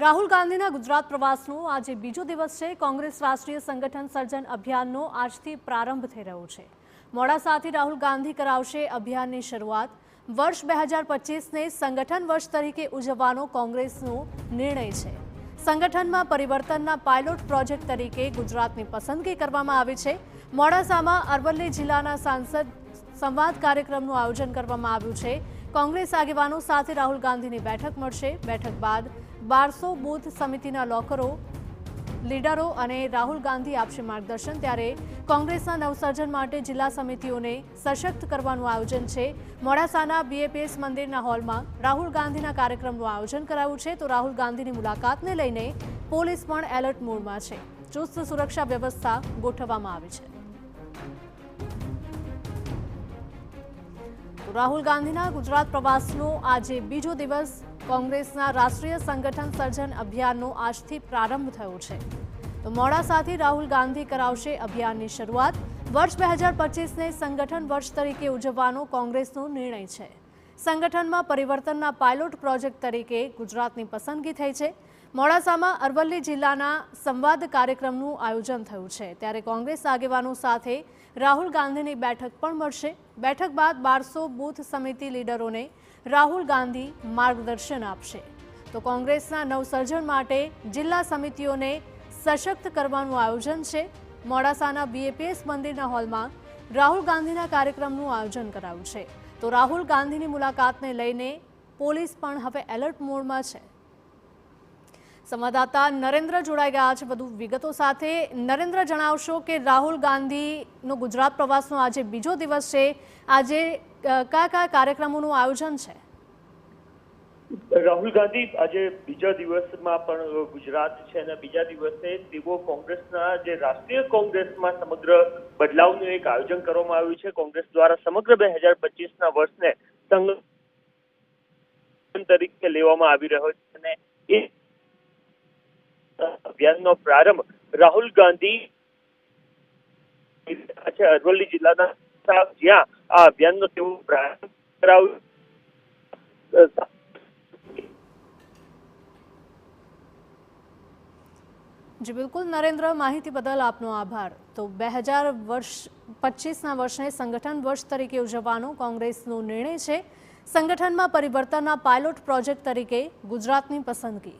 રાહુલ ગાંધીના ગુજરાત પ્રવાસનો આજે બીજો દિવસ છે। કોંગ્રેસ રાષ્ટ્રીય સંગઠન સર્જન અભિયાનનો આજથી પ્રારંભ થઈ રહ્યો છે। મોડાસાથી રાહુલ ગાંધી કરાવશે અભિયાનની શરૂઆત। વર્ષ 2025ને સંગઠન વર્ષ તરીકે ઉજવવાનો કોંગ્રેસનો નિર્ણય છે। સંગઠનમાં પરિવર્તનના પાયલોટ પ્રોજેક્ટ તરીકે ગુજરાતની પસંદગી કરવામાં આવી છે। મોડાસામાં અરવલ્લી જિલ્લાના સાંસદ સંવાદ કાર્યક્રમનું આયોજન કરવામાં આવ્યું છે। કોંગ્રેસ આગેવાનો સાથે રાહુલ ગાંધીની બેઠક મળશે। બેઠક બાદ 1200 બૂથ સમિતિના લોકરો લીડરો અને રાહુલ ગાંધી આપશે માર્ગદર્શન। ત્યારે કોંગ્રેસના નવસર્જન માટે જિલ્લા સમિતિઓને સશક્ત કરવાનું આયોજન છે। મોડાસાના બીએપીએસ મંદિરના હોલમાં રાહુલ ગાંધીના કાર્યક્રમનું આયોજન કરાયું છે। તો રાહુલ ગાંધીની મુલાકાતને લઈને પોલીસ પણ એલર્ટ મોડમાં છે। ચુસ્ત સુરક્ષા વ્યવસ્થા ગોઠવવામાં આવી છે। રાહુલ ગાંધીના ગુજરાત પ્રવાસનો આજે બીજો દિવસ। કોંગ્રેસના રાષ્ટ્રીય સંગઠન સર્જન અભિયાનનો આજથી પ્રારંભ થયો છે। તો મોડાસાથી રાહુલ ગાંધી કરાવશે અભિયાનની શરૂઆત। વર્ષ 2025ને સંગઠન વર્ષ તરીકે ઉજવવાનો કોંગ્રેસનો નિર્ણય છે। સંગઠનમાં પરિવર્તનના પાયલોટ પ્રોજેક્ટ તરીકે ગુજરાતની પસંદગી થઈ છે। મોડાસામાં અરવલ્લી જિલ્લાના સંવાદ કાર્યક્રમનું આયોજન થયું છે। ત્યારે કોંગ્રેસ આગેવાનો સાથે રાહુલ ગાંધીની બેઠક પણ મળશે। બેઠક બાદ 1200 બૂથ સમિતિ લીડરોને રાહુલ ગાંધી માર્ગદર્શન આપશે। તો કોંગ્રેસના નવસર્જન માટે જિલ્લા સમિતિઓને સશક્ત કરવાનું આયોજન છે। મોડાસાના બીએપીએસ મંદિરના હોલમાં રાહુલ ગાંધીના કાર્યક્રમનું આયોજન કરાયું છે। તો રાહુલ ગાંધીની મુલાકાતને લઈને પોલીસ પણ હવે એલર્ટ મોડમાં છે। સંવાદદાતા નરેન્દ્ર જોડાઈ ગયા છે વધુ વિગતો સાથે। નરેન્દ્ર, જણાવશો કે રાહુલ ગાંધીનો ગુજરાત પ્રવાસનો આજે બીજો દિવસ છે। આજે કયા કાર્યક્રમોનું આયોજન છે? રાહુલ ગાંધી આજે બીજા દિવસમાં પણ ગુજરાત છે અને બીજા દિવસે તેઓ કોંગ્રેસના જે રાષ્ટ્રીય કોંગ્રેસમાં સમગ્ર બદલાવનું એક આયોજન કરવામાં આવ્યું છે। કોંગ્રેસ દ્વારા સમગ્ર 2025ના વર્ષને સંગઠન તરીકે લેવામાં આવી રહ્યો છે અને એ અભિયાનનો પ્રારંભ રાહુલ ગાંધી અરવલ્લી જિલ્લાના જ્યાં આ અભિયાનનો તેઓ પ્રારંભ કરાવ્યો। જી બિલકુલ નરેન્દ્ર, માહિતી બદલ આપનો આભાર। તો 2025ના વર્ષને સંગઠન વર્ષ તરીકે ઉજવવાનો કોંગ્રેસનો નિર્ણય છે। સંગઠનમાં પરિવર્તનના પાયલોટ પ્રોજેક્ટ તરીકે ગુજરાતની પસંદગી।